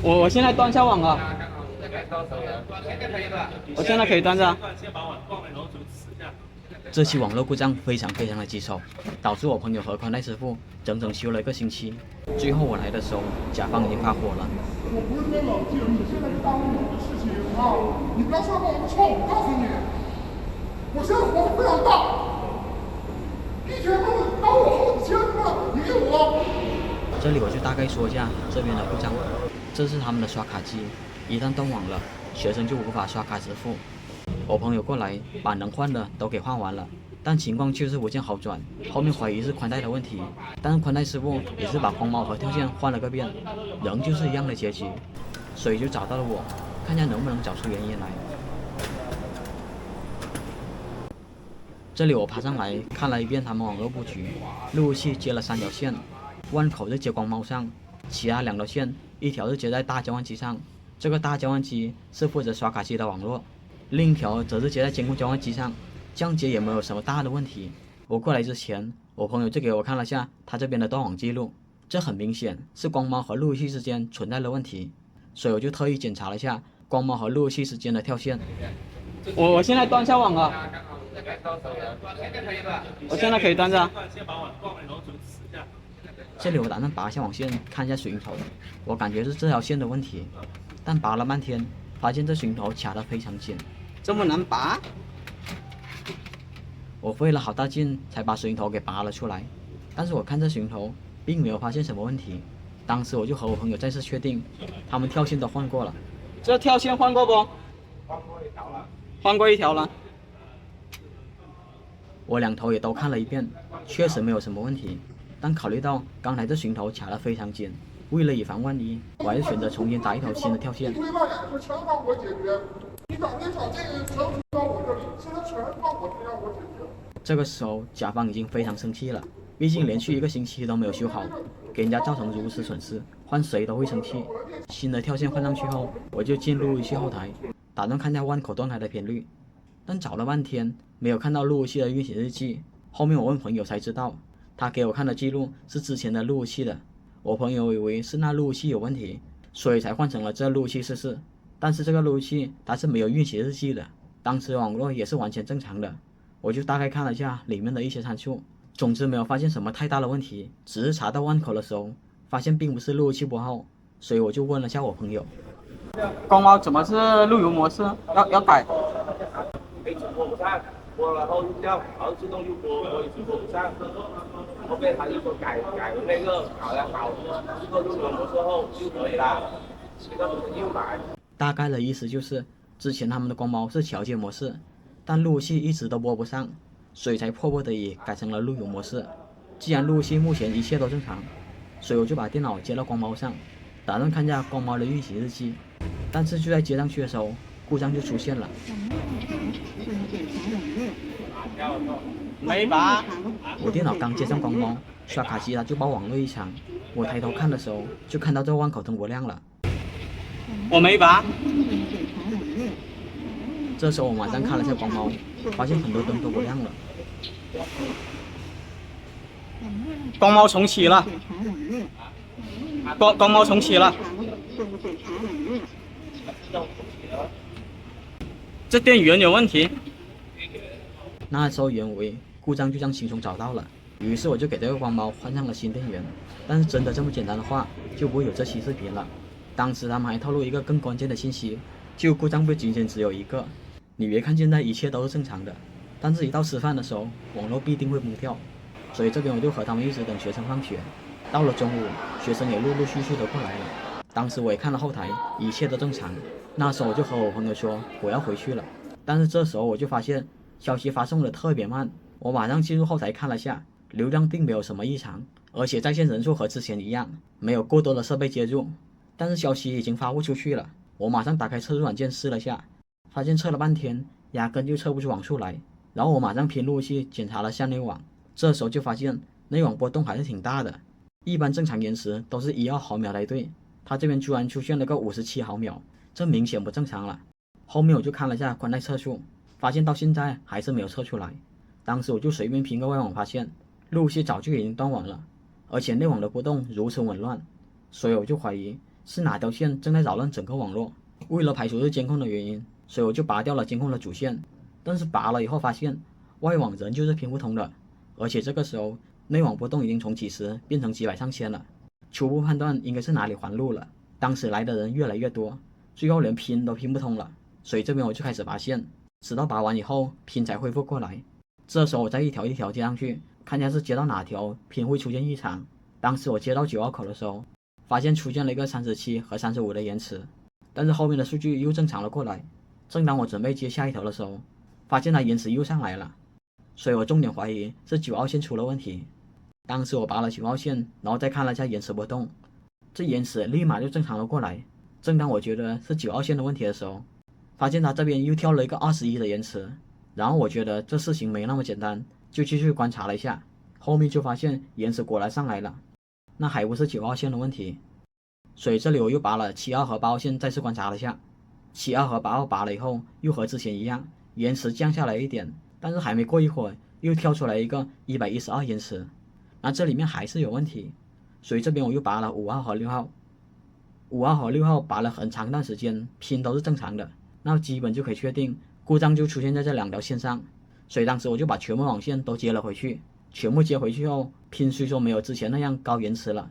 我现在断下网了，我现在可以断着。这期网络故障非常的棘手，导致我朋友和宽带师傅整整修了1个星期。最后我来的时候，甲方已经发火了。我不是在冷静，你现在是耽误我的事情啊！你不要上报我的错，我告诉你，我现在活得非常大，一天耽误我好几千呢，你给我。这里我就大概说一下这边的故障。这是他们的刷卡机，一旦断网了，学生就无法刷卡支付。我朋友过来把能换的都给换完了，但情况就是无见好转。后面怀疑是宽带的问题，但是宽带师傅也是把光猫和跳线换了个遍，仍旧是一样的结局，所以就找到了我，看下能不能找出原因来。这里我爬上来看了一遍他们网络布局，路由器接了3条线，万口是接光猫上，其他2条线，一条是接在大交换机上，这个大交换机是负责刷卡机的网络，另一条则是接在监控交换机上，这样接也没有什么大的问题。我过来之前，我朋友就给我看了下他这边的断网记录，这很明显是光猫和路由器之间存在了问题，所以我就特意检查了下光猫和路由器之间的跳线。我现在断下网了，我现在可以断着。这里我打算拔下网线看一下水龙头，我感觉是这条线的问题，但拔了半天，发现这水龙头卡得非常紧。这么难拔？我费了好大劲才把水龙头给拔了出来，但是我看这水龙头并没有发现什么问题。当时我就和我朋友再次确定，他们跳线都换过了。这跳线换过不？换过一条了。我2头也都看了一遍，确实没有什么问题。但考虑到刚才这水龙头卡得非常紧，为了以防万一，我还是选择重新打一条新的跳线。推半眼说全靠我解决，你早点找这个全推到我这里，现在全靠我这让我解决。这个时候甲方已经非常生气了，毕竟连续1个星期都没有修好，给人家造成如此损失，换谁都会生气。新的跳线换上去后，我就进路由器后台，打算看下万口断开的频率，但找了半天没有看到路由器的运行日记。后面我问朋友才知道，他给我看的记录是之前的路由器的。我朋友以为是那路由器有问题，所以才换成了这路由器试试。但是这个路由器它是没有运行日记的，当时网络也是完全正常的。我就大概看了下里面的一些参数，总之没有发现什么太大的问题，只是查到万口的时候，发现并不是路由器不好，所以我就问了下我朋友，光猫怎么是路由模式？要改？一直播不上，播了后要自动就播，我一直播不上。后面他就说改那个好了好，这个录完模式后就可以了，这个又改。大概的意思就是之前他们的光猫是桥接模式，但路由器一直都播不上，所以才迫不得已改成了路由模式。既然路由器目前一切都正常，所以我就把电脑接到光猫上，打算看下光猫的运行日期。但是就在接上去的时候，故障就出现了。没拔。我电脑刚接上光猫，刷卡机它就报网络异常。我抬头看的时候，就看到这万口灯不亮了。我没拔。这时候我马上看了下光猫，发现很多灯都不亮了。光猫重启了。光猫重启了。这电源有问题。那时候原为故障就这样轻松找到了，于是我就给这个光猫换上了新电源。但是真的这么简单的话，就不会有这期视频了。当时他们还透露一个更关键的信息，就故障不仅仅只有一个。你别看现在一切都是正常的，但是一到吃饭的时候，网络必定会崩掉。所以这边我就和他们一直等学生放学。到了中午，学生也陆陆续续的过来了。当时我也看了后台，一切都正常。那时候我就和我朋友说我要回去了，但是这时候我就发现消息发送的特别慢。我马上进入后台看了下，流量并没有什么异常，而且在线人数和之前一样，没有过多的设备接入。但是消息已经发布出去了，我马上打开测速软件试了下，发现测了半天压根就测不出网速来。然后我马上拼路由器检查了下内网，这时候就发现内网波动还是挺大的，一般正常延时都是1-2毫秒来对，它这边居然出现了个57毫秒，这明显不正常了。后面我就看了下宽带测速，发现到现在还是没有测出来。当时我就随便拼个外网，发现路由器早就已经断网了，而且内网的波动如此紊乱，所以我就怀疑是哪条线正在扰乱整个网络。为了排除是监控的原因，所以我就拔掉了监控的主线。但是拔了以后发现，外网仍旧是拼不通的，而且这个时候内网波动已经从几十变成几百上千了。初步判断应该是哪里环路了。当时来的人越来越多，最后连拼都拼不通了，所以这边我就开始拔线，直到拔完以后拼才恢复过来。这时候我再一条一条接上去，看一下是接到哪条拼会出现异常。当时我接到9号口的时候，发现出现了一个37和35的延迟，但是后面的数据又正常了过来。正当我准备接下一条的时候，发现它延迟又上来了，所以我重点怀疑是9号线出了问题。当时我拔了9号线，然后再看了一下延迟波动，这延迟立马就正常了过来。正当我觉得是9号线的问题的时候，发现它这边又跳了一个21的延迟。然后我觉得这事情没那么简单，就继续观察了一下，后面就发现延迟果然上来了，那还不是9号线的问题。所以这里我又拔了7号和8号线，再次观察了一下，7号和8号拔了以后又和之前一样，延迟降下来一点，但是还没过一会儿又跳出来一个112延迟，那这里面还是有问题。所以这边我又拔了5号和6号，5号和6号拔了很长一段时间，拼都是正常的，那基本就可以确定故障就出现在这2条线上。所以当时我就把全部网线都接了回去，全部接回去后，拼虽说没有之前那样高延迟了，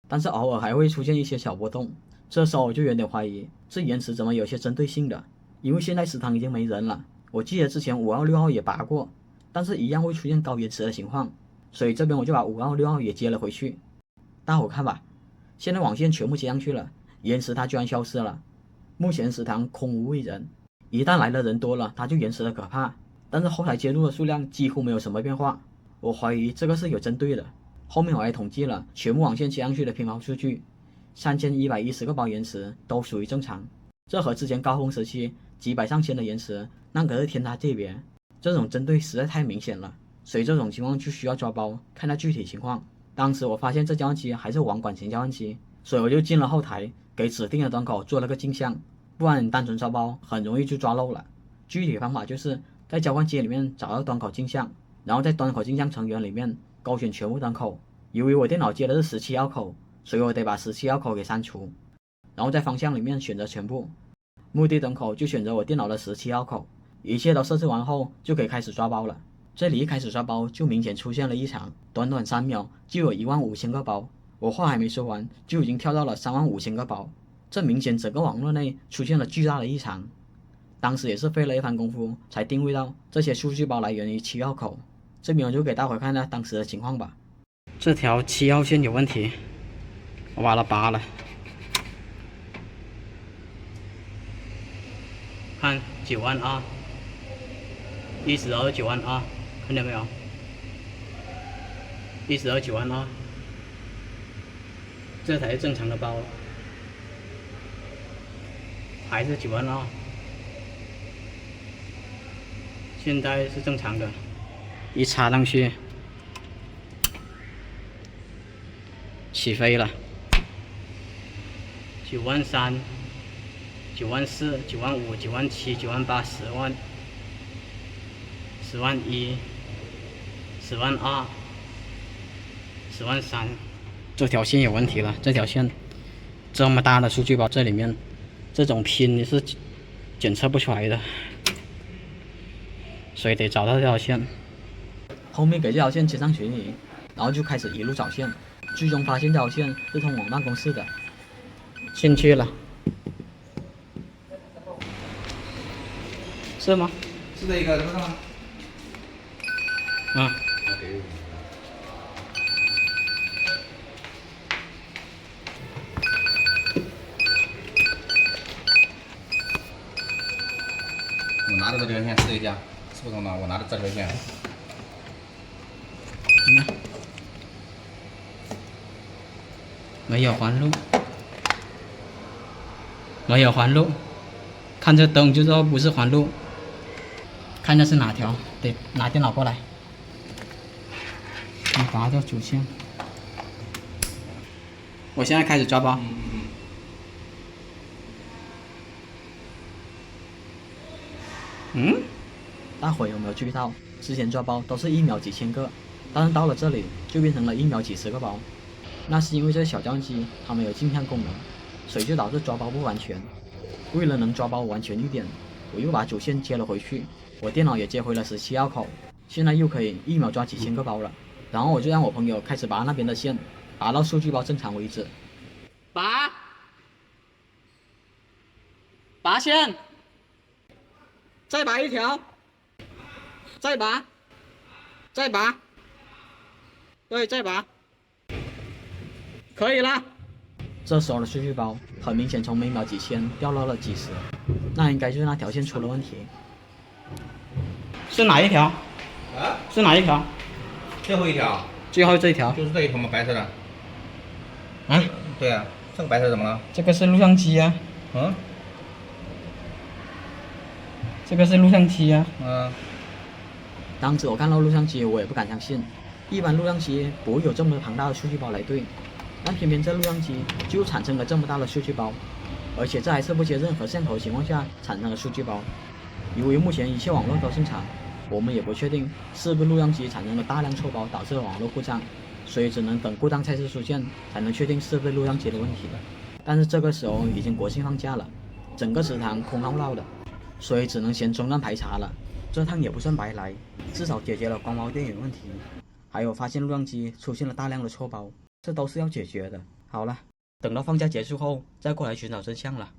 但是偶尔还会出现一些小波动。这时候我就有点怀疑这延迟怎么有些针对性的，因为现在食堂已经没人了，我记得之前5号6号也拔过，但是一样会出现高延迟的情况。所以这边我就把5号6号也接了回去。大伙看吧，现在网线全部接上去了，延迟它居然消失了。目前食堂空无一人，一旦来的人多了，它就延迟的可怕，但是后台接入的数量几乎没有什么变化，我怀疑这个是有针对的。后面我还统计了全部网线接上去的拼包数据，3110个包延迟都属于正常，这和之前高峰时期几百上千的延迟那可是天差地别，这种针对实在太明显了。所以这种情况就需要抓包，看它具体情况。当时我发现这交换机还是网管型交换机，所以我就进了后台，给指定的端口做了个镜像，不然你单纯抓包很容易就抓漏了。具体方法就是在交换机里面找到端口镜像，然后在端口镜像成员里面勾选全部端口。由于我电脑接的是17号口，所以我得把17号口给删除，然后在方向里面选择全部，目的端口就选择我电脑的17号口。一切都设置完后就可以开始抓包了。这里一开始抓包就明显出现了异常，短短3秒就有15000个包，我话还没说完就已经跳到了35000个包，这明显整个网络内出现了巨大的异常。当时也是费了一番功夫才定位到这些数据包来源于7号口。这边我就给大伙看看当时的情况吧。这条7号线有问题，我把它拔了，看9万2，一直到9万2，看见没有？一直到9万2，这才是正常的包，还是9万2，现在是正常的，一插上去起飞了，9万3、9万4、9万5、9万7、9万8、10万、10万1、10万2、10万3，这条线有问题了。这条线这么大的数据包，这里面这种拼是检测不出来的，所以得找到这条线。后面给这条线接上群里，然后就开始一路找线，最终发现这条线是通往办公室的。进去了，是吗？是这个，是吗？啊。我拿着这条线试一下，是不是通的？我拿着这条线。没有环路，没有环路，看这灯就知道不是环路，看这是哪条，得拿电脑过来，你拔掉主线。我现在开始抓包。大伙有没有注意到，之前抓包都是1秒几千个，但是到了这里就变成了1秒几十个包。那是因为这小交换机它没有镜像功能，所以就导致抓包不完全。为了能抓包完全一点，我又把主线接了回去，我电脑也接回了17号口，现在又可以1秒抓几千个包了。然后我就让我朋友开始拔那边的线，拔到数据包正常为止。拔线，再拔一条，再拔，对，再拔，可以了。这时候的数据包很明显从每秒几千掉到了几十，那应该就是那条线出了问题。是哪一条？啊？是哪一条？最后一条。最后这一条。就是这一条吗？白色的。啊？对啊，这个白色怎么了？这个是录像机啊。嗯。这个是录像机啊。嗯。当时我看到录像机，我也不敢相信，一般录像机不会有这么庞大的数据包来对，但偏偏这录像机就产生了这么大的数据包，而且这还是不接任何线头的情况下产生的数据包。由于目前一切网络都正常，我们也不确定是不是录像机产生了大量错包导致了网络故障，所以只能等故障测试出现才能确定是不是录像机的问题了。但是这个时候已经国庆放假了，整个食堂空落落的，所以只能先中断排查了。这趟也不算白来，至少解决了光猫电源问题，还有发现录像机出现了大量的错包，这都是要解决的。好了，等到放假结束后再过来寻找真相了。